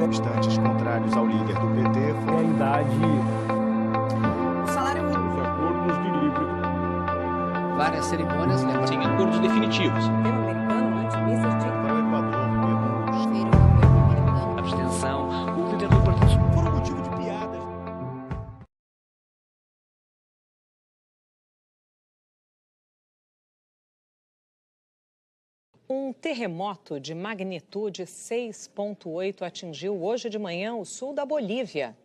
manifestantes contrários ao líder do PT. A idade. O salário mínimo. Os acordos de livre. Várias cerimônias lembram sem acordos definitivos. Americano anti-mísseis de Para o Equador, Abstenção. O líder do partido. por um motivo de piadas. Um terremoto de magnitude 6,8 atingiu hoje de manhã o sul da Bolívia.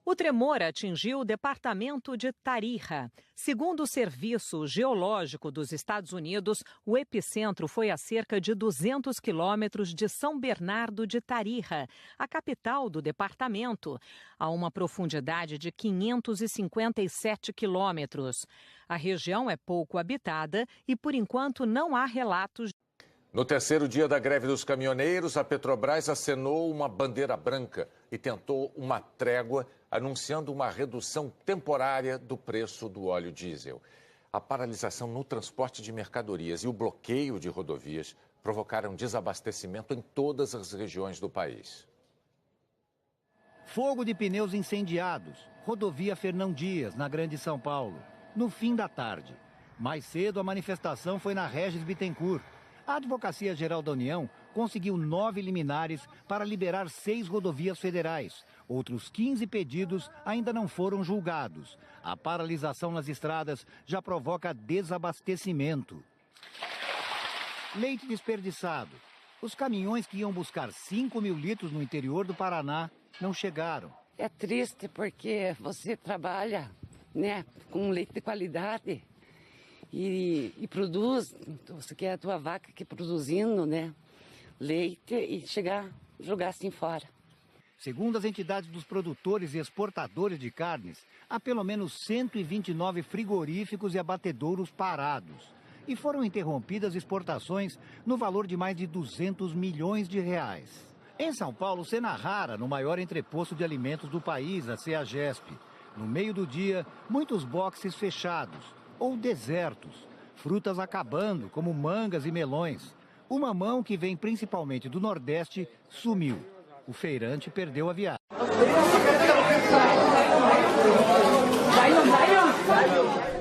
O tremor atingiu o departamento de Tarija. Segundo o Serviço Geológico dos Estados Unidos, o epicentro foi a cerca de 200 quilômetros de São Bernardo de Tarija, a capital do departamento, a uma profundidade de 557 quilômetros. A região é pouco habitada e, por enquanto, não há relatos. No terceiro dia da greve dos caminhoneiros, a Petrobras acenou uma bandeira branca e tentou uma trégua, anunciando uma redução temporária do preço do óleo diesel. A paralisação no transporte de mercadorias e o bloqueio de rodovias provocaram desabastecimento em todas as regiões do país. Fogo de pneus incendiados. Rodovia Fernão Dias, na Grande São Paulo. No fim da tarde. Mais cedo, a manifestação foi na Regis Bittencourt. A Advocacia Geral da União conseguiu 9 liminares para liberar 6 rodovias federais. Outros 15 pedidos ainda não foram julgados. A paralisação nas estradas já provoca desabastecimento. Leite desperdiçado. Os caminhões que iam buscar 5.000 litros no interior do Paraná não chegaram. É triste porque você trabalha, né, com leite de qualidade. E produz, você quer a tua vaca que produzindo, né, leite e jogar assim fora. Segundo as entidades dos produtores e exportadores de carnes, há pelo menos 129 frigoríficos e abatedouros parados. E foram interrompidas exportações no valor de mais de 200 milhões de reais. Em São Paulo, cena rara no maior entreposto de alimentos do país, a CEAGESP. No meio do dia, muitos boxes fechados ou desertos, frutas acabando, como mangas e melões. O mamão, que vem principalmente do Nordeste, sumiu. O feirante perdeu a viagem.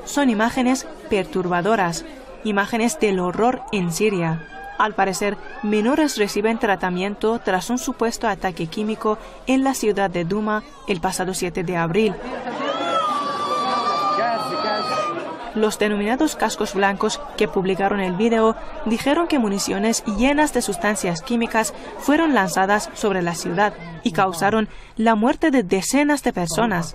Son imágenes perturbadoras, imágenes del horror en Siria. Al parecer, menores reciben tratamiento tras un supuesto ataque químico en la ciudad de Duma el pasado 7 de abril. Los denominados cascos blancos que publicaron el video dijeron que municiones llenas de sustancias químicas fueron lanzadas sobre la ciudad y causaron la muerte de decenas de personas.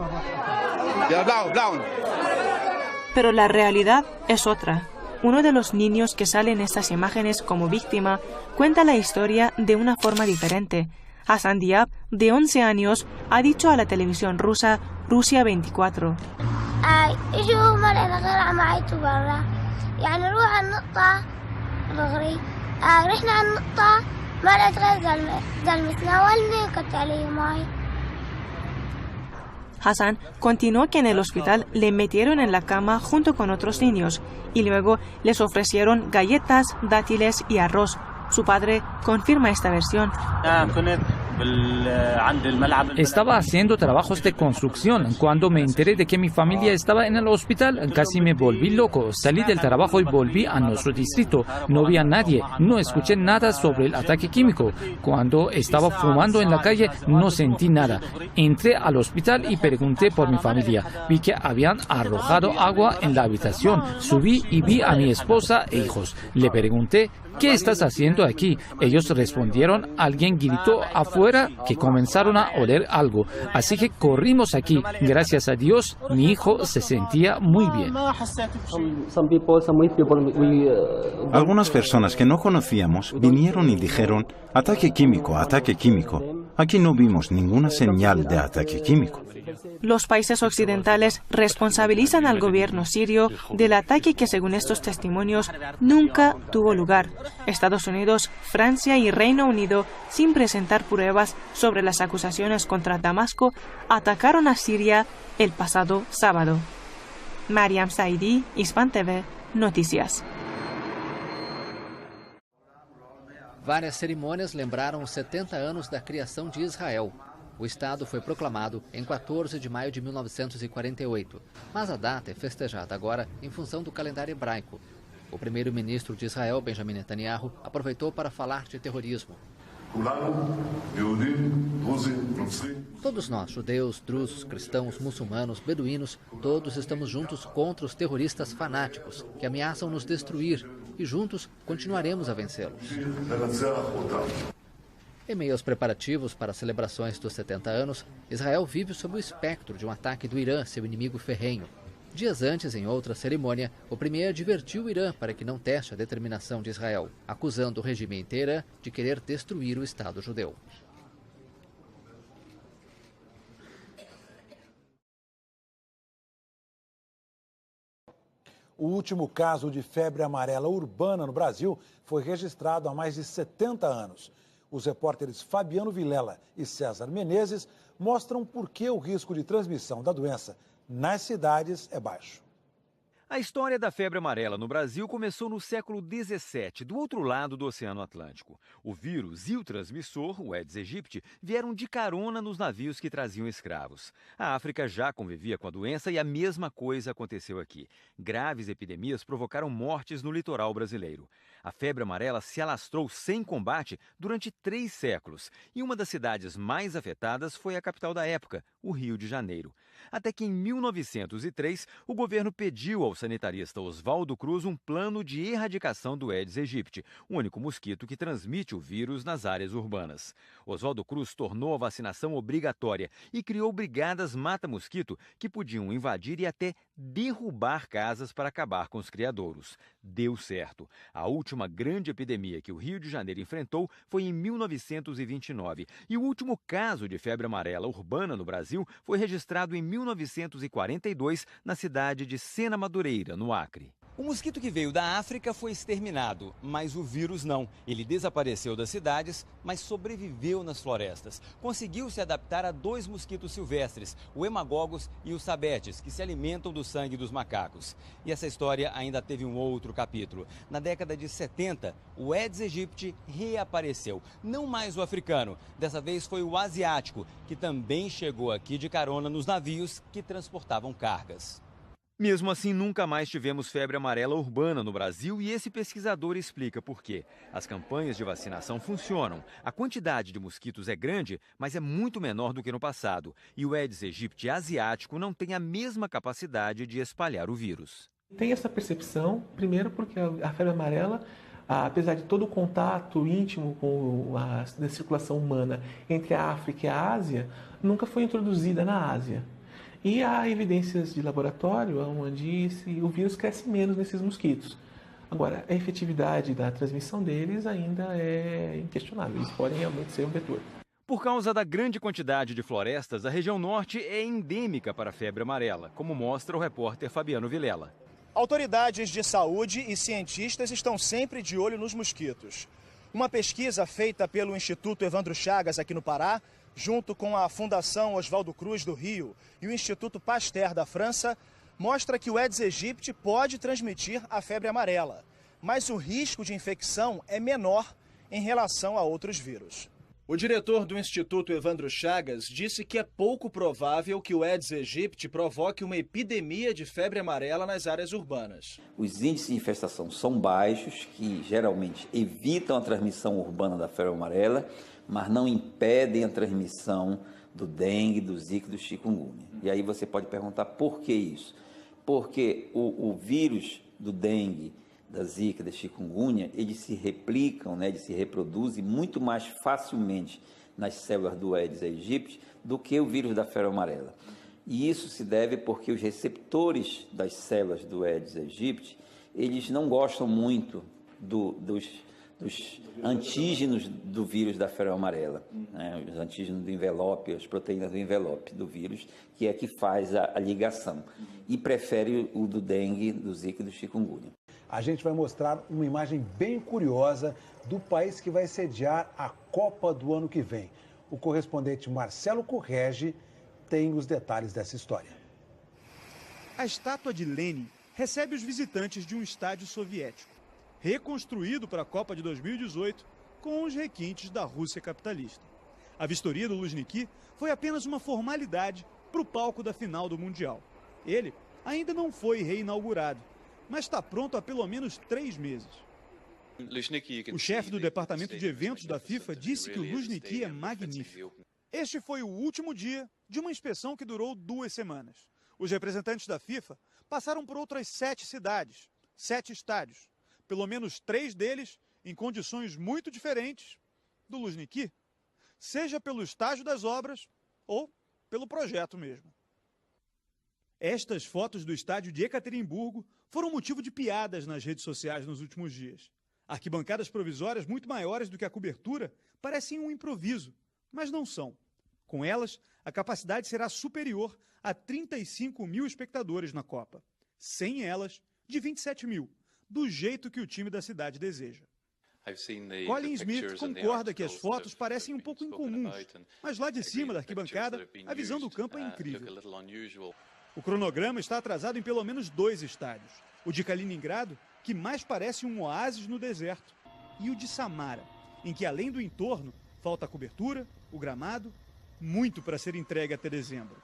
Pero la realidad es otra. Uno de los niños que sale en estas imágenes como víctima cuenta la historia de una forma diferente. Hassan Diab, de 11 años, ha dicho a la televisión rusa Rusia 24. Hassan continuó que en el hospital le metieron en la cama junto con otros niños y luego les ofrecieron galletas, dátiles y arroz. Su padre confirma esta versión. Estaba haciendo trabajos de construcción. Cuando me enteré de que mi familia estaba en el hospital, casi me volví loco. Salí del trabajo y volví a nuestro distrito. No vi a nadie, no escuché nada sobre el ataque químico. Cuando estaba fumando en la calle, no sentí nada. Entré al hospital y pregunté por mi familia. Vi que habían arrojado agua en la habitación. Subí y vi a mi esposa e hijos. Le pregunté, ¿qué estás haciendo aquí? Ellos respondieron, alguien gritó afuera que comenzaron a oler algo. Así que corrimos aquí. Gracias a Dios, mi hijo se sentía muy bien. Algunas personas que no conocíamos vinieron y dijeron, ataque químico, ataque químico. Aquí no vimos ninguna señal de ataque químico. Los países occidentales responsabilizan al gobierno sirio del ataque que, según estos testimonios, nunca tuvo lugar. Estados Unidos, Francia y Reino Unido, sin presentar pruebas sobre las acusaciones contra Damasco, atacaron a Siria el pasado sábado. Mariam Saidi, Hispan TV, Noticias. Várias cerimônias lembraram os 70 anos da criação de Israel. O Estado foi proclamado em 14 de maio de 1948, mas a data é festejada agora em função do calendário hebraico. O primeiro-ministro de Israel, Benjamin Netanyahu, aproveitou para falar de terrorismo. Todos nós, judeus, drusos, cristãos, muçulmanos, beduínos, todos estamos juntos contra os terroristas fanáticos que ameaçam nos destruir e juntos continuaremos a vencê-los. Em meio aos preparativos para as celebrações dos 70 anos, Israel vive sob o espectro de um ataque do Irã, seu inimigo ferrenho. Dias antes, em outra cerimônia, o premier advertiu o Irã para que não teste a determinação de Israel, acusando o regime em Teherã de querer destruir o Estado judeu. O último caso de febre amarela urbana no Brasil foi registrado há mais de 70 anos. Os repórteres Fabiano Vilela e César Menezes mostram por que o risco de transmissão da doença nas cidades é baixo. A história da febre amarela no Brasil começou no século XVII, do outro lado do Oceano Atlântico. O vírus e o transmissor, o Aedes aegypti, vieram de carona nos navios que traziam escravos. A África já convivia com a doença e a mesma coisa aconteceu aqui. Graves epidemias provocaram mortes no litoral brasileiro. A febre amarela se alastrou sem combate durante 3 séculos e uma das cidades mais afetadas foi a capital da época, o Rio de Janeiro. Até que em 1903, o governo pediu ao sanitarista Oswaldo Cruz um plano de erradicação do Aedes aegypti, o único mosquito que transmite o vírus nas áreas urbanas. Oswaldo Cruz tornou a vacinação obrigatória e criou brigadas mata-mosquito que podiam invadir e até derrubar casas para acabar com os criadouros. Deu certo. A última grande epidemia que o Rio de Janeiro enfrentou foi em 1929 e o último caso de febre amarela urbana no Brasil foi registrado em 1942 na cidade de Sena Madureira, no Acre. O mosquito que veio da África foi exterminado, mas o vírus não. Ele desapareceu das cidades, mas sobreviveu nas florestas. Conseguiu se adaptar a 2 mosquitos silvestres, o hemagogos e o sabetes, que se alimentam do sangue dos macacos. E essa história ainda teve um outro capítulo. Na década de 70, o Aedes aegypti reapareceu. Não mais o africano, dessa vez foi o asiático, que também chegou aqui de carona nos navios que transportavam cargas. Mesmo assim, nunca mais tivemos febre amarela urbana no Brasil e esse pesquisador explica por quê. As campanhas de vacinação funcionam. A quantidade de mosquitos é grande, mas é muito menor do que no passado. E o Aedes aegypti asiático não tem a mesma capacidade de espalhar o vírus. Tem essa percepção, primeiro porque a febre amarela, apesar de todo o contato íntimo com a circulação humana entre a África e a Ásia, nunca foi introduzida na Ásia. E há evidências de laboratório onde o vírus cresce menos nesses mosquitos. Agora, a efetividade da transmissão deles ainda é inquestionável. Eles podem realmente ser um vetor. Por causa da grande quantidade de florestas, a região norte é endêmica para a febre amarela, como mostra o repórter Fabiano Vilela. Autoridades de saúde e cientistas estão sempre de olho nos mosquitos. Uma pesquisa feita pelo Instituto Evandro Chagas aqui no Pará, junto com a Fundação Oswaldo Cruz do Rio e o Instituto Pasteur da França, mostra que o Aedes aegypti pode transmitir a febre amarela, mas o risco de infecção é menor em relação a outros vírus. O diretor do Instituto Evandro Chagas disse que é pouco provável que o Aedes aegypti provoque uma epidemia de febre amarela nas áreas urbanas. Os índices de infestação são baixos, que geralmente evitam a transmissão urbana da febre amarela, mas não impedem a transmissão do dengue, do zika e do chikungunya. E aí você pode perguntar por que isso? Porque o vírus do dengue, da zika, da chikungunya, eles se replicam, eles se reproduzem muito mais facilmente nas células do Aedes aegypti do que o vírus da febre amarela. E isso se deve porque os receptores das células do Aedes aegypti, eles não gostam muito dos antígenos do vírus da febre amarela, os antígenos do envelope, as proteínas do envelope do vírus, que é que faz a ligação, e prefere o do dengue, do zika e do chikungunya. A gente vai mostrar uma imagem bem curiosa do país que vai sediar a Copa do ano que vem. O correspondente Marcelo Correge tem os detalhes dessa história. A estátua de Lenin recebe os visitantes de um estádio soviético. Reconstruído para a Copa de 2018, com os requintes da Rússia capitalista. A vistoria do Luzhniki foi apenas uma formalidade para o palco da final do Mundial. Ele ainda não foi reinaugurado, mas está pronto há pelo menos 3 meses. O chefe do departamento de eventos da FIFA disse que o Luzhniki é magnífico. Este foi o último dia de uma inspeção que durou 2 semanas. Os representantes da FIFA passaram por outras 7 cidades, 7 estádios, pelo menos 3 deles em condições muito diferentes do Luzhniki, seja pelo estágio das obras ou pelo projeto mesmo. Estas fotos do estádio de Ekaterimburgo foram motivo de piadas nas redes sociais nos últimos dias. Arquibancadas provisórias muito maiores do que a cobertura parecem um improviso, mas não são. Com elas, a capacidade será superior a 35 mil espectadores na Copa. Sem elas, de 27 mil, do jeito que o time da cidade deseja. Colin Smith concorda que as fotos parecem um pouco incomuns, mas lá de cima da arquibancada, a visão do campo é incrível. O cronograma está atrasado em pelo menos 2 estádios. O de Kaliningrado, que mais parece um oásis no deserto, e o de Samara, em que além do entorno, falta a cobertura, o gramado, muito para ser entregue até dezembro.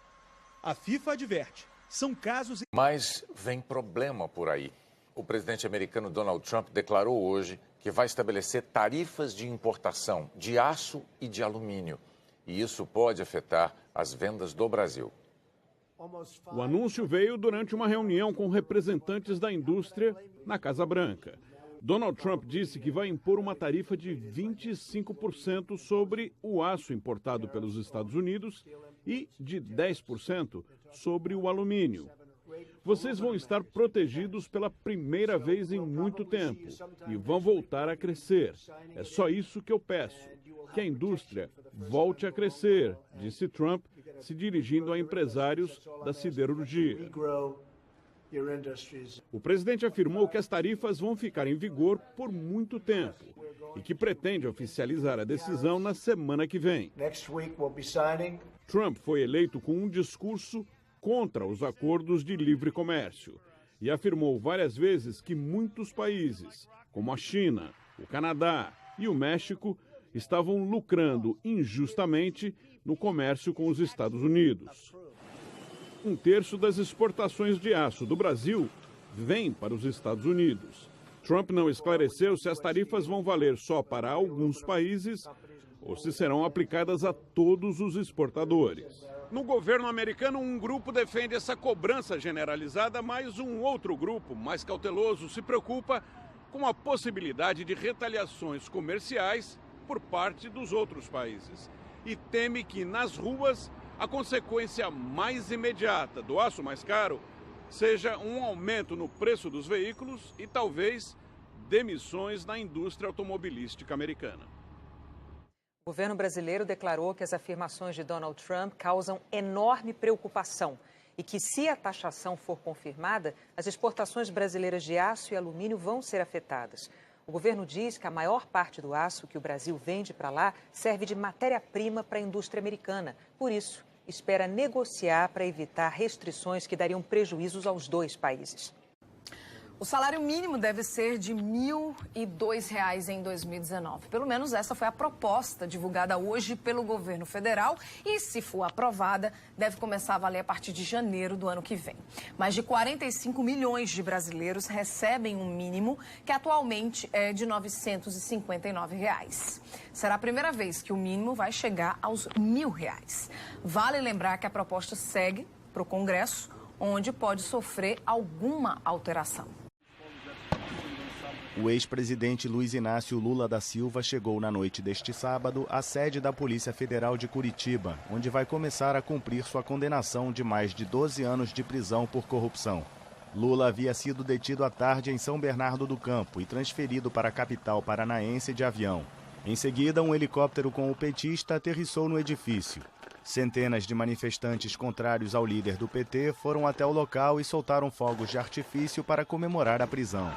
A FIFA adverte, são casos... Mas vem problema por aí. O presidente americano Donald Trump declarou hoje que vai estabelecer tarifas de importação de aço e de alumínio. E isso pode afetar as vendas do Brasil. O anúncio veio durante uma reunião com representantes da indústria na Casa Branca. Donald Trump disse que vai impor uma tarifa de 25% sobre o aço importado pelos Estados Unidos e de 10% sobre o alumínio. Vocês vão estar protegidos pela primeira vez em muito tempo e vão voltar a crescer. É só isso que eu peço, que a indústria volte a crescer, disse Trump, se dirigindo a empresários da siderurgia. O presidente afirmou que as tarifas vão ficar em vigor por muito tempo e que pretende oficializar a decisão na semana que vem. Trump foi eleito com um discurso contra os acordos de livre comércio e afirmou várias vezes que muitos países, como a China, o Canadá e o México, estavam lucrando injustamente no comércio com os Estados Unidos. 1/3 das exportações de aço do Brasil vem para os Estados Unidos. Trump não esclareceu se as tarifas vão valer só para alguns países ou se serão aplicadas a todos os exportadores. No governo americano, um grupo defende essa cobrança generalizada, mas um outro grupo, mais cauteloso, se preocupa com a possibilidade de retaliações comerciais por parte dos outros países e teme que nas ruas a consequência mais imediata do aço mais caro seja um aumento no preço dos veículos e talvez demissões na indústria automobilística americana. O governo brasileiro declarou que as afirmações de Donald Trump causam enorme preocupação e que, se a taxação for confirmada, as exportações brasileiras de aço e alumínio vão ser afetadas. O governo diz que a maior parte do aço que o Brasil vende para lá serve de matéria-prima para a indústria americana. Por isso, espera negociar para evitar restrições que dariam prejuízos aos 2 países. O salário mínimo deve ser de R$ 1.002 em 2019. Pelo menos essa foi a proposta divulgada hoje pelo governo federal e, se for aprovada, deve começar a valer a partir de janeiro do ano que vem. Mais de 45 milhões de brasileiros recebem um mínimo que atualmente é de R$ 959. Será a primeira vez que o mínimo vai chegar aos R$ 1.000. Vale lembrar que a proposta segue para o Congresso, onde pode sofrer alguma alteração. O ex-presidente Luiz Inácio Lula da Silva chegou na noite deste sábado à sede da Polícia Federal de Curitiba, onde vai começar a cumprir sua condenação de mais de 12 anos de prisão por corrupção. Lula havia sido detido à tarde em São Bernardo do Campo e transferido para a capital paranaense de avião. Em seguida, um helicóptero com o petista aterrissou no edifício. Centenas de manifestantes contrários ao líder do PT foram até o local e soltaram fogos de artifício para comemorar a prisão.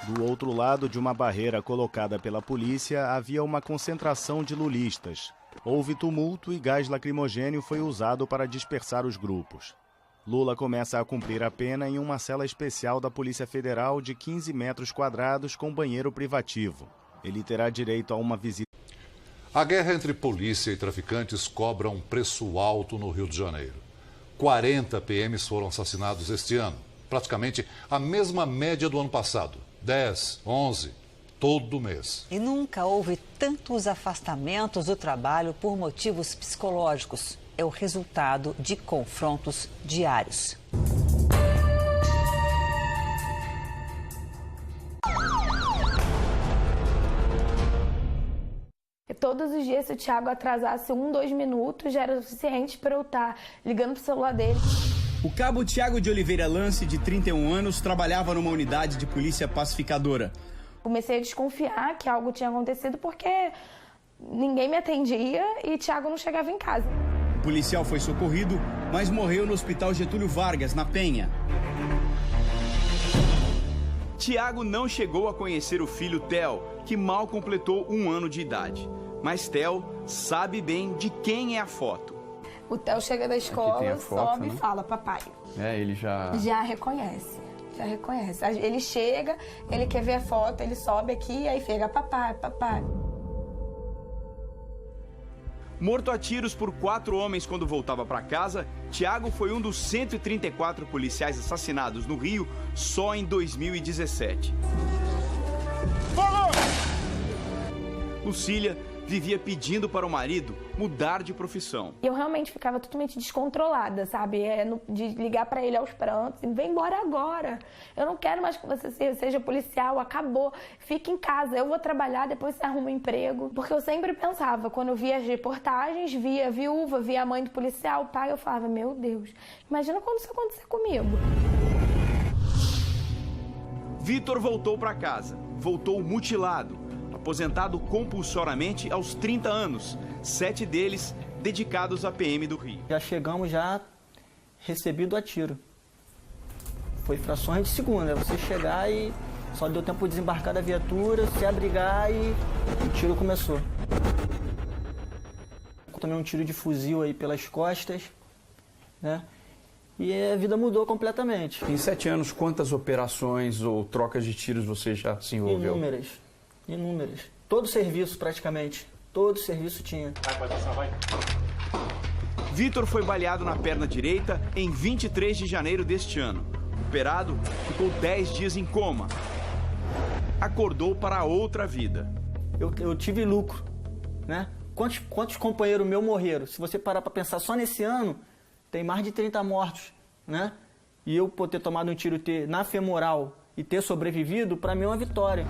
Do outro lado de uma barreira colocada pela polícia, havia uma concentração de lulistas. Houve tumulto e gás lacrimogênio foi usado para dispersar os grupos. Lula começa a cumprir a pena em uma cela especial da Polícia Federal de 15 metros quadrados com banheiro privativo. Ele terá direito a uma visita. A guerra entre polícia e traficantes cobra um preço alto no Rio de Janeiro. 40 PMs foram assassinados este ano, praticamente a mesma média do ano passado. 10, 11, todo mês. E nunca houve tantos afastamentos do trabalho por motivos psicológicos. É o resultado de confrontos diários. Todos os dias, se o Thiago atrasasse 2 minutos, já era o suficiente para eu estar ligando pro celular dele. O cabo Thiago de Oliveira Lance, de 31 anos, trabalhava numa unidade de polícia pacificadora. Comecei a desconfiar que algo tinha acontecido porque ninguém me atendia e Thiago não chegava em casa. O policial foi socorrido, mas morreu no Hospital Getúlio Vargas, na Penha. Thiago não chegou a conhecer o filho Theo, que mal completou 1 ano de idade. Mas Theo sabe bem de quem é a foto. O Theo chega da escola, sobe, né? E fala, papai. Ele já reconhece. Já reconhece. Ele chega, ele quer ver a foto, ele sobe aqui, aí fica, papai, papai. Morto a tiros por 4 homens quando voltava para casa, Thiago foi um dos 134 policiais assassinados no Rio só em 2017. Fogo! Lucília vivia pedindo para o marido mudar de profissão. Eu realmente ficava totalmente descontrolada, sabe? De ligar para ele aos prantos e vem embora agora. Eu não quero mais que você seja policial, acabou. Fique em casa, eu vou trabalhar, depois você arruma um emprego. Porque eu sempre pensava, quando eu via as reportagens, via a viúva, via a mãe do policial, o pai, eu falava, meu Deus, imagina quando isso acontecer comigo. Vitor voltou para casa, voltou mutilado. Aposentado compulsoriamente aos 30 anos, 7 deles dedicados à PM do Rio. Já chegamos recebido a tiro. Foi frações de segundo, né? Você chegar e só deu tempo de desembarcar da viatura, se abrigar e o tiro começou. Tomei um tiro de fuzil aí pelas costas, né? E a vida mudou completamente. Em 7 anos, quantas operações ou trocas de tiros você já se envolveu? Inúmeras. Todo serviço, praticamente. Todo serviço tinha. Vitor foi baleado na perna direita em 23 de janeiro deste ano. Operado, ficou 10 dias em coma. Acordou para outra vida. Eu tive lucro, né? Quantos companheiros meus morreram? Se você parar para pensar só nesse ano, tem mais de 30 mortos, né? E eu ter tomado um tiro na femoral e ter sobrevivido, para mim é uma vitória.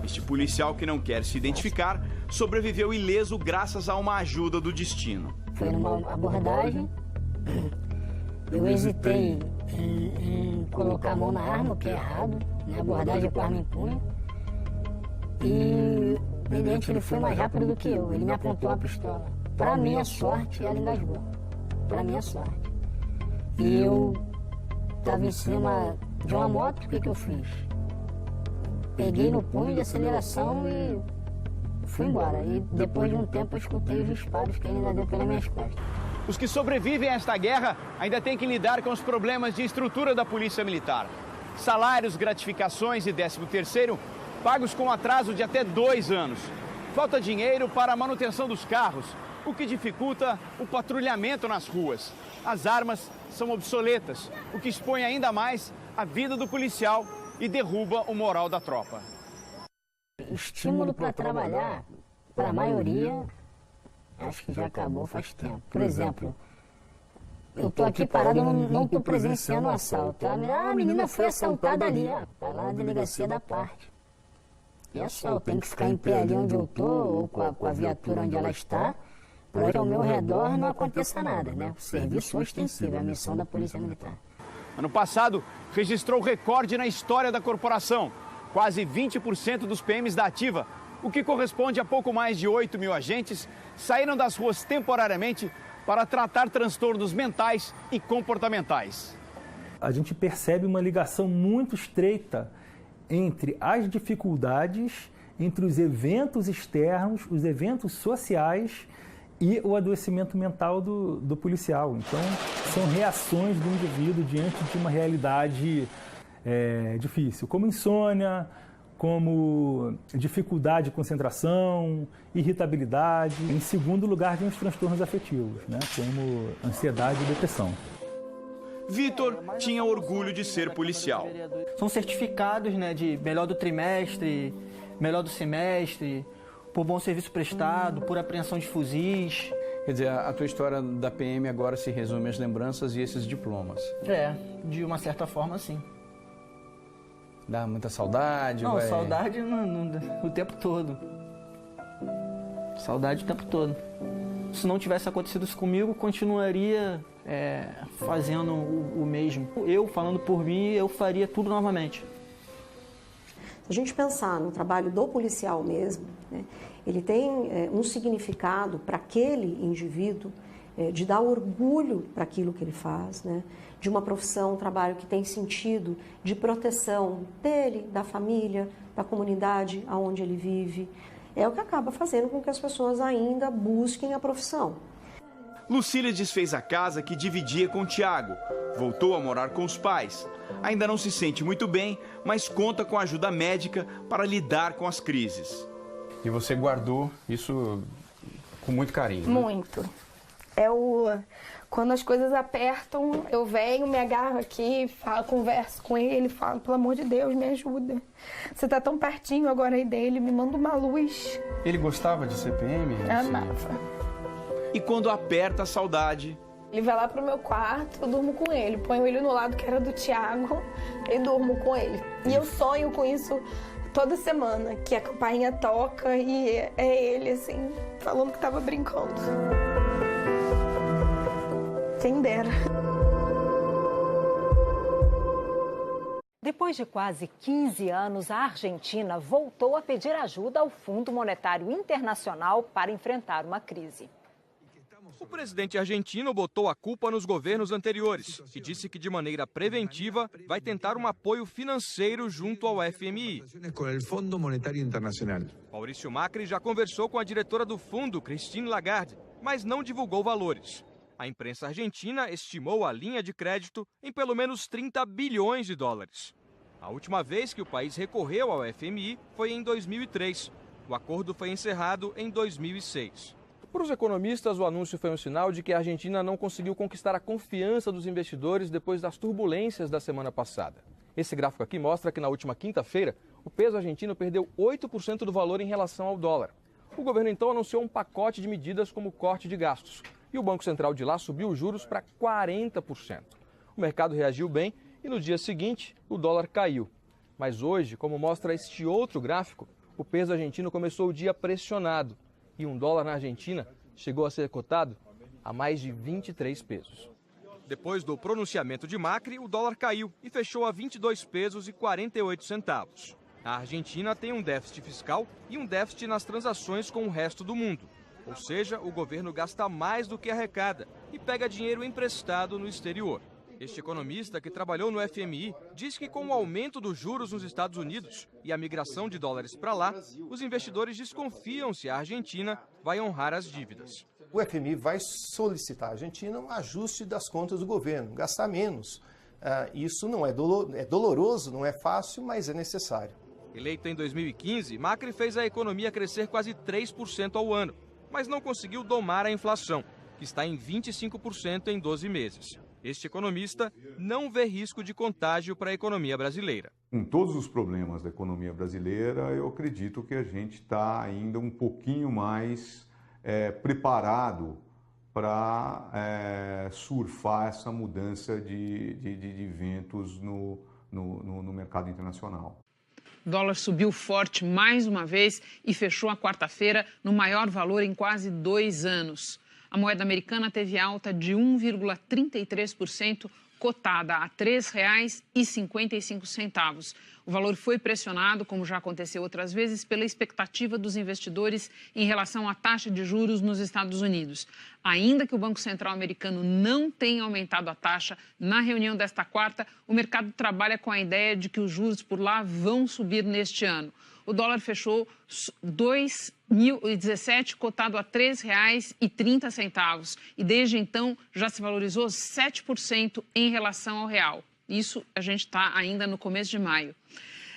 Este policial, que não quer se identificar, sobreviveu ileso graças a uma ajuda do destino. Foi numa abordagem, eu hesitei em colocar a mão na arma, o que é errado, né? Abordagem com arma em punho. E o cliente, ele foi mais rápido do que eu, ele me apontou a pistola. Para minha sorte, ela engasgou. Para minha sorte. E eu estava em cima de uma moto, o que eu fiz? Peguei no punho de aceleração e fui embora. E depois de um tempo eu escutei os disparos que ele ainda deu pelas minhas costas. Os que sobrevivem a esta guerra ainda têm que lidar com os problemas de estrutura da Polícia Militar. Salários, gratificações e 13º pagos com atraso de até 2 anos. Falta dinheiro para a manutenção dos carros, o que dificulta o patrulhamento nas ruas. As armas são obsoletas, o que expõe ainda mais a vida do policial e derruba o moral da tropa. Estímulo para trabalhar, para a maioria, acho que já acabou faz tempo. Por exemplo, eu estou aqui parado, não estou presenciando o assalto. A menina foi assaltada ali, está lá na delegacia da parte. E é só, eu tenho que ficar em pé ali onde eu estou, ou com a viatura onde ela está, para que ao meu redor não aconteça nada, né? O serviço ostensivo, a missão da Polícia Militar. Ano passado, registrou recorde na história da corporação. Quase 20% dos PMs da ativa, o que corresponde a pouco mais de 8 mil agentes, saíram das ruas temporariamente para tratar transtornos mentais e comportamentais. A gente percebe uma ligação muito estreita entre as dificuldades, entre os eventos externos, os eventos sociais e o adoecimento mental do policial. Então, são reações do indivíduo diante de uma realidade difícil, como insônia, como dificuldade de concentração, irritabilidade. Em segundo lugar, vem os transtornos afetivos, né, como ansiedade e depressão. Vitor tinha orgulho de ser policial. São certificados, né, de melhor do trimestre, melhor do semestre, por bom serviço prestado, por apreensão de fuzis. Quer dizer, a tua história da PM agora se resume às lembranças e esses diplomas. De uma certa forma, sim. Dá muita saudade? Não, saudade o tempo todo. Saudade o tempo todo. Se não tivesse acontecido isso comigo, continuaria fazendo o mesmo. Eu, falando por mim, eu faria tudo novamente. Se a gente pensar no trabalho do policial mesmo, né, ele tem um significado para aquele indivíduo de dar orgulho para aquilo que ele faz, né, de uma profissão, um trabalho que tem sentido de proteção dele, da família, da comunidade aonde ele vive. É o que acaba fazendo com que as pessoas ainda busquem a profissão. Lucília desfez a casa que dividia com Tiago. Voltou a morar com os pais. Ainda não se sente muito bem, mas conta com a ajuda médica para lidar com as crises. E você guardou isso com muito carinho, né? Muito. Quando as coisas apertam, eu venho, me agarro aqui, converso com ele, falo, pelo amor de Deus, me ajuda. Você tá tão pertinho agora aí dele, me manda uma luz. Ele gostava de CPM? Amava. E quando aperta a saudade... Ele vai lá pro meu quarto, eu durmo com ele. Ponho ele no lado que era do Tiago e durmo com ele. E eu sonho com isso toda semana, que a campainha toca e é ele, assim, falando que tava brincando. Quem dera. Depois de quase 15 anos, a Argentina voltou a pedir ajuda ao Fundo Monetário Internacional para enfrentar uma crise. O presidente argentino botou a culpa nos governos anteriores e disse que, de maneira preventiva, vai tentar um apoio financeiro junto ao FMI. Maurício Macri já conversou com a diretora do fundo, Christine Lagarde, mas não divulgou valores. A imprensa argentina estimou a linha de crédito em pelo menos 30 bilhões de dólares. A última vez que o país recorreu ao FMI foi em 2003. O acordo foi encerrado em 2006. Para os economistas, o anúncio foi um sinal de que a Argentina não conseguiu conquistar a confiança dos investidores depois das turbulências da semana passada. Esse gráfico aqui mostra que na última quinta-feira, o peso argentino perdeu 8% do valor em relação ao dólar. O governo então anunciou um pacote de medidas como corte de gastos. E o Banco Central de lá subiu os juros para 40%. O mercado reagiu bem e no dia seguinte o dólar caiu. Mas hoje, como mostra este outro gráfico, o peso argentino começou o dia pressionado. E um dólar na Argentina chegou a ser cotado a mais de 23 pesos. Depois do pronunciamento de Macri, o dólar caiu e fechou a 22 pesos e 48 centavos. A Argentina tem um déficit fiscal e um déficit nas transações com o resto do mundo. Ou seja, o governo gasta mais do que arrecada e pega dinheiro emprestado no exterior. Este economista, que trabalhou no FMI, diz que com o aumento dos juros nos Estados Unidos e a migração de dólares para lá, os investidores desconfiam se a Argentina vai honrar as dívidas. O FMI vai solicitar à Argentina um ajuste das contas do governo, gastar menos. Isso não é doloroso, não é fácil, mas é necessário. Eleito em 2015, Macri fez a economia crescer quase 3% ao ano, mas não conseguiu domar a inflação, que está em 25% em 12 meses. Este economista não vê risco de contágio para a economia brasileira. Com todos os problemas da economia brasileira, eu acredito que a gente está ainda um pouquinho mais preparado para surfar essa mudança de ventos no mercado internacional. O dólar subiu forte mais uma vez e fechou a quarta-feira no maior valor em quase 2 anos. A moeda americana teve alta de 1,33%, cotada a R$ 3,55. O valor foi pressionado, como já aconteceu outras vezes, pela expectativa dos investidores em relação à taxa de juros nos Estados Unidos. Ainda que o Banco Central americano não tenha aumentado a taxa, na reunião desta quarta, o mercado trabalha com a ideia de que os juros por lá vão subir neste ano. O dólar fechou 2017 cotado a R$ 3,30 e desde então já se valorizou 7% em relação ao real. Isso a gente está ainda no começo de maio.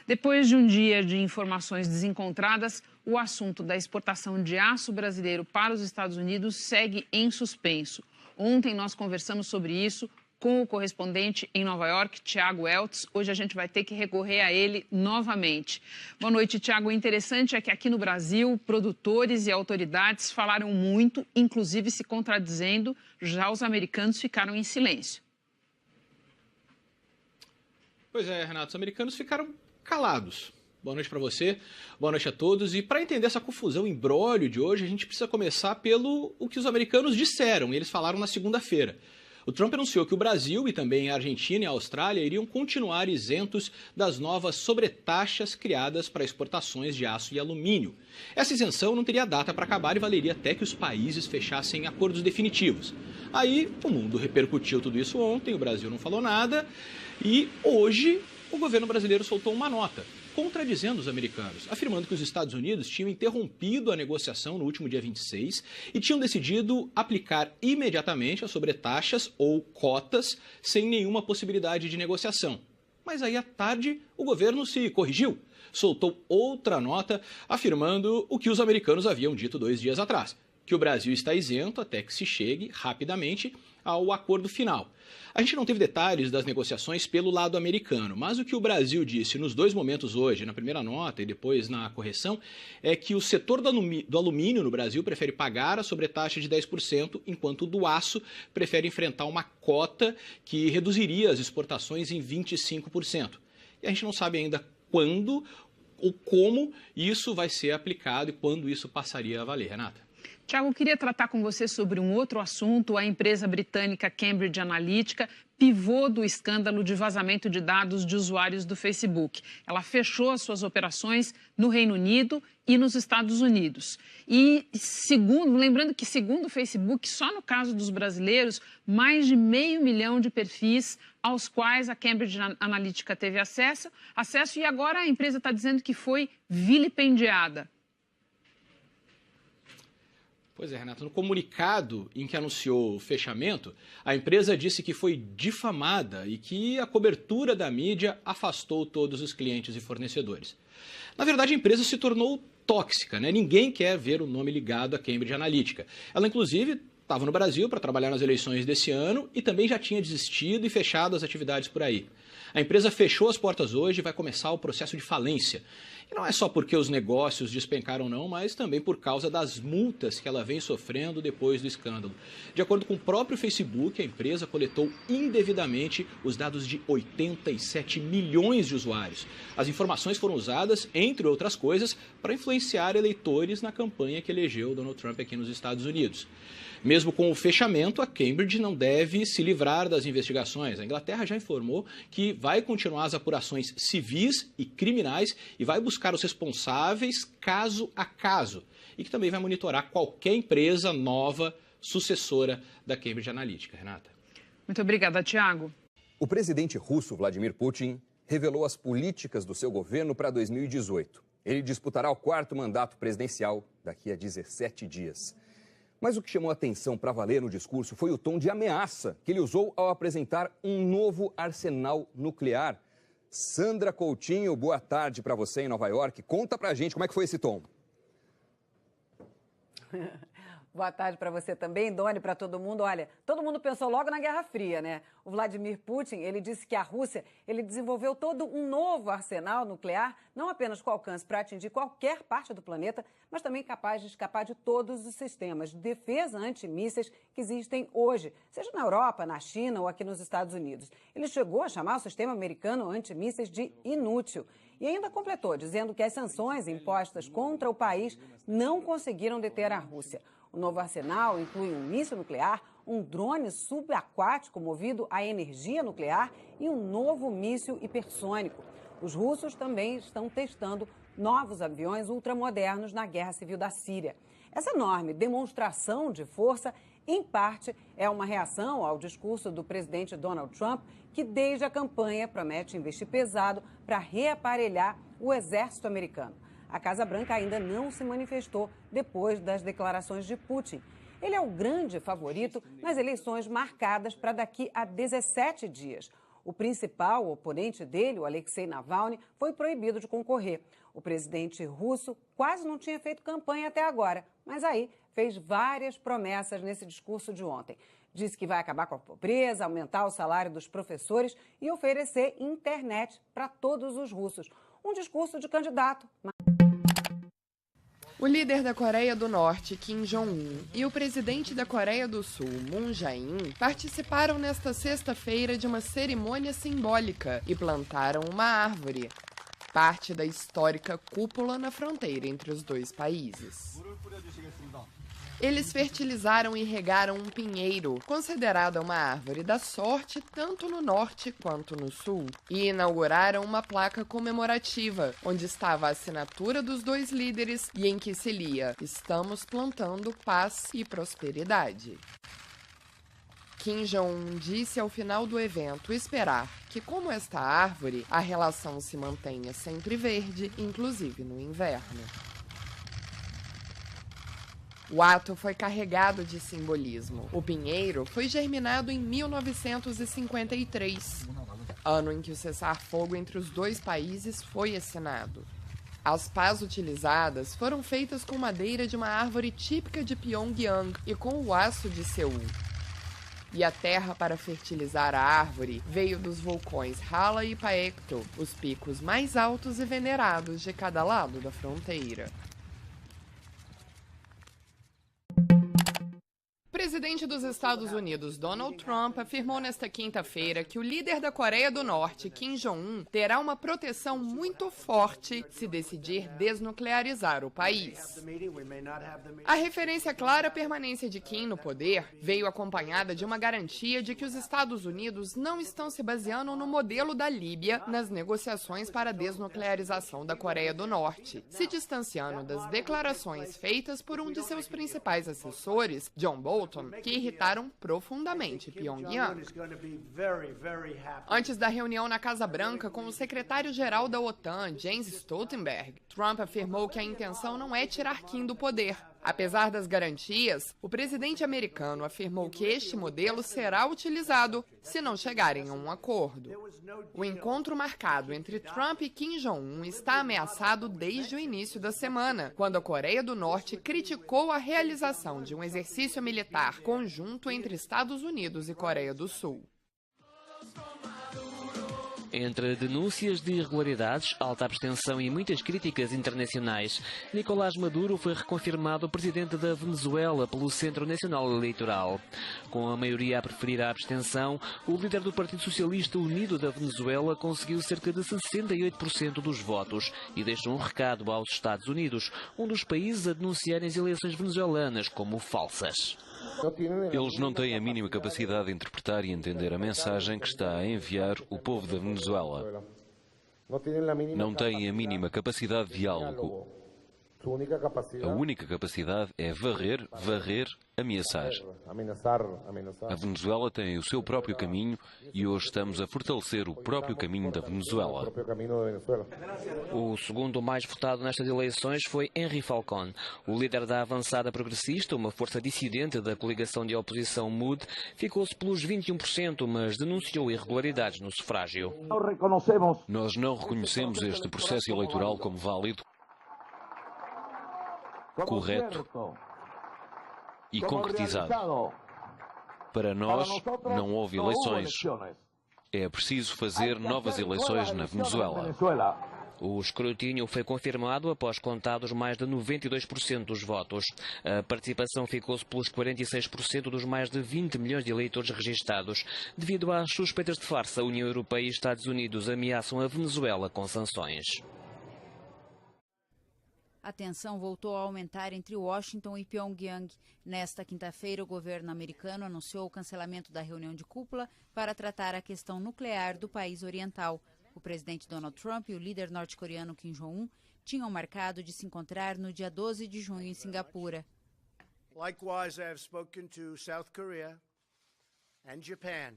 Depois de um dia de informações desencontradas, o assunto da exportação de aço brasileiro para os Estados Unidos segue em suspenso. Ontem nós conversamos sobre isso com o correspondente em Nova York, Tiago Eltz. Hoje a gente vai ter que recorrer a ele novamente. Boa noite, Tiago. O interessante é que aqui no Brasil, produtores e autoridades falaram muito, inclusive se contradizendo, já os americanos ficaram em silêncio. Pois é, Renato, os americanos ficaram calados. Boa noite para você, boa noite a todos. E para entender essa confusão, imbróglio de hoje, a gente precisa começar pelo o que os americanos disseram, e eles falaram na segunda-feira. O Trump anunciou que o Brasil e também a Argentina e a Austrália iriam continuar isentos das novas sobretaxas criadas para exportações de aço e alumínio. Essa isenção não teria data para acabar e valeria até que os países fechassem acordos definitivos. Aí o mundo repercutiu tudo isso ontem, o Brasil não falou nada e hoje o governo brasileiro soltou uma nota contradizendo os americanos, afirmando que os Estados Unidos tinham interrompido a negociação no último dia 26 e tinham decidido aplicar imediatamente as sobretaxas ou cotas sem nenhuma possibilidade de negociação. Mas aí à tarde o governo se corrigiu, soltou outra nota afirmando o que os americanos haviam dito 2 dias atrás, que o Brasil está isento até que se chegue rapidamente ao acordo final. A gente não teve detalhes das negociações pelo lado americano, mas o que o Brasil disse nos 2 momentos hoje, na primeira nota e depois na correção, é que o setor do alumínio no Brasil prefere pagar a sobretaxa de 10%, enquanto o do aço prefere enfrentar uma cota que reduziria as exportações em 25%. E a gente não sabe ainda quando ou como isso vai ser aplicado e quando isso passaria a valer, Renata. Tiago, eu queria tratar com você sobre um outro assunto. A empresa britânica Cambridge Analytica, pivô do escândalo de vazamento de dados de usuários do Facebook. Ela fechou as suas operações no Reino Unido e nos Estados Unidos. E lembrando que segundo o Facebook, só no caso dos brasileiros, mais de 500 mil de perfis aos quais a Cambridge Analytica teve acesso e agora a empresa está dizendo que foi vilipendiada. Pois é, Renato, no comunicado em que anunciou o fechamento, a empresa disse que foi difamada e que a cobertura da mídia afastou todos os clientes e fornecedores. Na verdade, a empresa se tornou tóxica, né? Ninguém quer ver o nome ligado à Cambridge Analytica. Ela, inclusive, estava no Brasil para trabalhar nas eleições desse ano e também já tinha desistido e fechado as atividades por aí. A empresa fechou as portas hoje e vai começar o processo de falência. E não é só porque os negócios despencaram não, mas também por causa das multas que ela vem sofrendo depois do escândalo. De acordo com o próprio Facebook, a empresa coletou indevidamente os dados de 87 milhões de usuários. As informações foram usadas, entre outras coisas, para influenciar eleitores na campanha que elegeu Donald Trump aqui nos Estados Unidos. Mesmo com o fechamento, a Cambridge não deve se livrar das investigações. A Inglaterra já informou que vai continuar as apurações civis e criminais e vai buscar os responsáveis caso a caso. E que também vai monitorar qualquer empresa nova sucessora da Cambridge Analytica. Renata. Muito obrigada, Tiago. O presidente russo Vladimir Putin revelou as políticas do seu governo para 2018. Ele disputará o 4º mandato presidencial daqui a 17 dias. Mas o que chamou a atenção para valer no discurso foi o tom de ameaça que ele usou ao apresentar um novo arsenal nuclear. Sandra Coutinho, boa tarde para você em Nova York. Conta pra gente como é que foi esse tom. Boa tarde para você também, Doni, para todo mundo. Olha, todo mundo pensou logo na Guerra Fria, né? O Vladimir Putin, ele disse que a Rússia, ele desenvolveu todo um novo arsenal nuclear, não apenas com alcance para atingir qualquer parte do planeta, mas também capaz de escapar de todos os sistemas de defesa antimísseis que existem hoje, seja na Europa, na China ou aqui nos Estados Unidos. Ele chegou a chamar o sistema americano antimísseis de inútil. E ainda completou, dizendo que as sanções impostas contra o país não conseguiram deter a Rússia. O novo arsenal inclui um míssil nuclear, um drone subaquático movido a energia nuclear e um novo míssil hipersônico. Os russos também estão testando novos aviões ultramodernos na guerra civil da Síria. Essa enorme demonstração de força, em parte, é uma reação ao discurso do presidente Donald Trump, que desde a campanha promete investir pesado para reaparelhar o exército americano. A Casa Branca ainda não se manifestou depois das declarações de Putin. Ele é o grande favorito nas eleições marcadas para daqui a 17 dias. O principal oponente dele, o Alexei Navalny, foi proibido de concorrer. O presidente russo quase não tinha feito campanha até agora, mas aí fez várias promessas nesse discurso de ontem. Disse que vai acabar com a pobreza, aumentar o salário dos professores e oferecer internet para todos os russos. Um discurso de candidato. O líder da Coreia do Norte, Kim Jong-un, e o presidente da Coreia do Sul, Moon Jae-in, participaram nesta sexta-feira de uma cerimônia simbólica e plantaram uma árvore, parte da histórica cúpula na fronteira entre os dois países. Eles fertilizaram e regaram um pinheiro, considerada uma árvore da sorte tanto no norte quanto no sul, e inauguraram uma placa comemorativa, onde estava a assinatura dos dois líderes e em que se lia: "Estamos plantando paz e prosperidade". Kim Jong-un disse ao final do evento esperar que, como esta árvore, a relação se mantenha sempre verde, inclusive no inverno. O ato foi carregado de simbolismo. O pinheiro foi germinado em 1953, ano em que o cessar-fogo entre os dois países foi assinado. As pás utilizadas foram feitas com madeira de uma árvore típica de Pyongyang e com o aço de Seul. E a terra para fertilizar a árvore veio dos vulcões Hala e Paekto, os picos mais altos e venerados de cada lado da fronteira. O presidente dos Estados Unidos, Donald Trump, afirmou nesta quinta-feira que o líder da Coreia do Norte, Kim Jong-un, terá uma proteção muito forte se decidir desnuclearizar o país. A referência clara à permanência de Kim no poder veio acompanhada de uma garantia de que os Estados Unidos não estão se baseando no modelo da Líbia nas negociações para a desnuclearização da Coreia do Norte, se distanciando das declarações feitas por um de seus principais assessores, John Bolton, que irritaram profundamente Pyongyang. Antes da reunião na Casa Branca com o secretário-geral da OTAN, Jens Stoltenberg, Trump afirmou que a intenção não é tirar Kim do poder. Apesar das garantias, o presidente americano afirmou que este modelo será utilizado se não chegarem a um acordo. O encontro marcado entre Trump e Kim Jong-un está ameaçado desde o início da semana, quando a Coreia do Norte criticou a realização de um exercício militar conjunto entre Estados Unidos e Coreia do Sul. Entre denúncias de irregularidades, alta abstenção e muitas críticas internacionais, Nicolás Maduro foi reconfirmado presidente da Venezuela pelo Centro Nacional Eleitoral. Com a maioria a preferir a abstenção, o líder do Partido Socialista Unido da Venezuela conseguiu cerca de 68% dos votos e deixou um recado aos Estados Unidos, um dos países a denunciarem as eleições venezuelanas como falsas. Eles não têm a mínima capacidade de interpretar e entender a mensagem que está a enviar o povo da Venezuela. Não têm a mínima capacidade de diálogo. A única capacidade é varrer, ameaçar. A Venezuela tem o seu próprio caminho e hoje estamos a fortalecer o próprio caminho da Venezuela. O segundo mais votado nestas eleições foi Henry Falcón. O líder da avançada progressista, uma força dissidente da coligação de oposição MUD, ficou-se pelos 21%, mas denunciou irregularidades no sufrágio. Nós não reconhecemos este processo eleitoral como válido, correto e concretizado. Para nós, não houve eleições. É preciso fazer novas eleições na Venezuela. O escrutínio foi confirmado após contados mais de 92% dos votos. A participação ficou-se pelos 46% dos mais de 20 milhões de eleitores registados. Devido às suspeitas de farsa, a União Europeia e Estados Unidos ameaçam a Venezuela com sanções. A tensão voltou a aumentar entre Washington e Pyongyang. Nesta quinta-feira, o governo americano anunciou o cancelamento da reunião de cúpula para tratar a questão nuclear do país oriental. O presidente Donald Trump e o líder norte-coreano Kim Jong-un tinham marcado de se encontrar no dia 12 de junho em Singapura. Likewise, I have spoken to South Korea and Japan.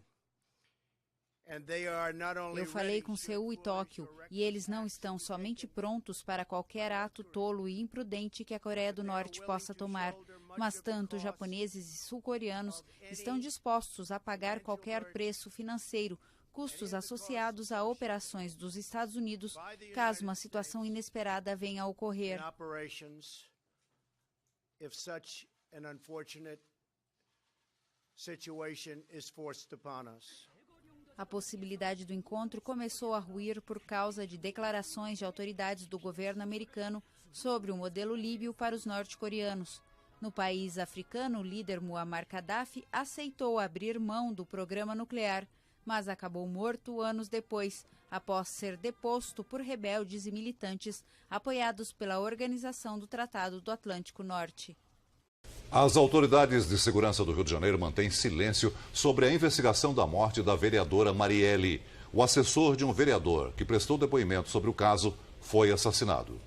Eu falei com Seul e Tóquio, e eles não estão somente prontos para qualquer ato tolo e imprudente que a Coreia do Norte possa tomar, mas tanto japoneses e sul-coreanos estão dispostos a pagar qualquer preço financeiro, custos associados a operações dos Estados Unidos, caso uma situação inesperada venha a ocorrer. A possibilidade do encontro começou a ruir por causa de declarações de autoridades do governo americano sobre o modelo líbio para os norte-coreanos. No país africano, o líder Muammar Gaddafi aceitou abrir mão do programa nuclear, mas acabou morto anos depois, após ser deposto por rebeldes e militantes apoiados pela Organização do Tratado do Atlântico Norte. As autoridades de segurança do Rio de Janeiro mantêm silêncio sobre a investigação da morte da vereadora Marielle. O assessor de um vereador que prestou depoimento sobre o caso foi assassinado.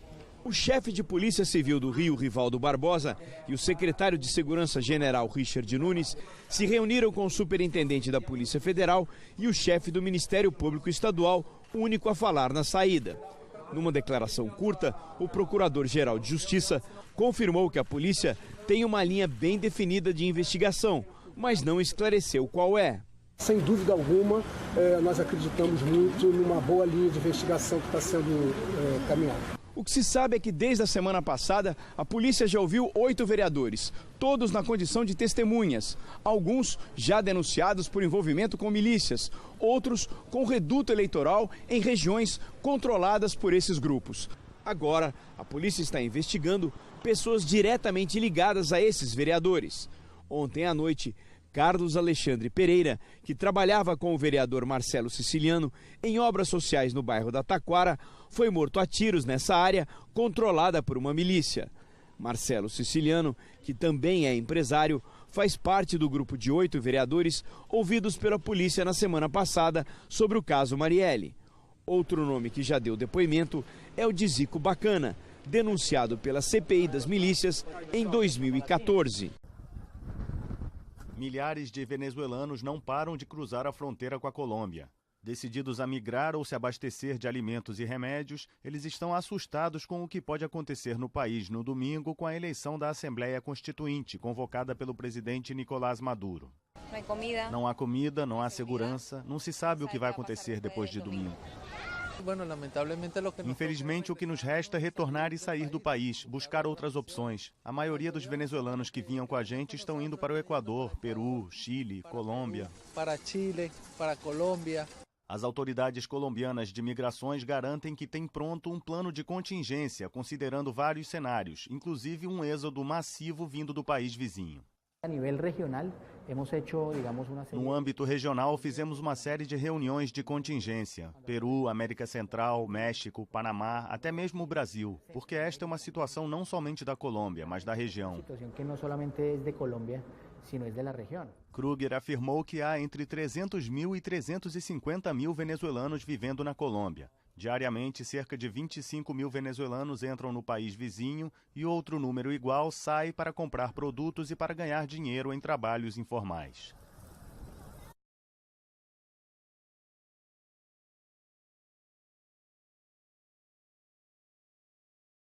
O chefe de Polícia Civil do Rio, Rivaldo Barbosa, e o secretário de Segurança General, Richard Nunes, se reuniram com o superintendente da Polícia Federal e o chefe do Ministério Público Estadual, único a falar na saída. Numa declaração curta, o Procurador-Geral de Justiça confirmou que a polícia tem uma linha bem definida de investigação, mas não esclareceu qual é. Sem dúvida alguma, nós acreditamos muito numa boa linha de investigação que está sendo caminhada. O que se sabe é que desde a semana passada, a polícia já ouviu 8 vereadores, todos na condição de testemunhas. Alguns já denunciados por envolvimento com milícias, outros com reduto eleitoral em regiões controladas por esses grupos. Agora, a polícia está investigando pessoas diretamente ligadas a esses vereadores. Ontem à noite, Carlos Alexandre Pereira, que trabalhava com o vereador Marcelo Siciliano em obras sociais no bairro da Taquara, foi morto a tiros nessa área controlada por uma milícia. Marcelo Siciliano, que também é empresário, faz parte do grupo de 8 vereadores ouvidos pela polícia na semana passada sobre o caso Marielle. Outro nome que já deu depoimento é o de Zico Bacana, denunciado pela CPI das milícias em 2014. Milhares de venezuelanos não param de cruzar a fronteira com a Colômbia. Decididos a migrar ou se abastecer de alimentos e remédios, eles estão assustados com o que pode acontecer no país no domingo com a eleição da Assembleia Constituinte, convocada pelo presidente Nicolás Maduro. Não há comida, não há segurança, não se sabe o que vai acontecer depois de domingo. Infelizmente, o que nos resta é retornar e sair do país, buscar outras opções. A maioria dos venezuelanos que vinham com a gente estão indo para o Equador, Peru, Chile, Colômbia. Para Chile, para Colômbia. As autoridades colombianas de migrações garantem que tem pronto um plano de contingência, considerando vários cenários, inclusive um êxodo massivo vindo do país vizinho. No âmbito regional, fizemos uma série de reuniões de contingência. Peru, América Central, México, Panamá, até mesmo o Brasil. Porque esta é uma situação não somente da Colômbia, mas da região. Kruger afirmou que há entre 300 mil e 350 mil venezuelanos vivendo na Colômbia. Diariamente, cerca de 25 mil venezuelanos entram no país vizinho e outro número igual sai para comprar produtos e para ganhar dinheiro em trabalhos informais.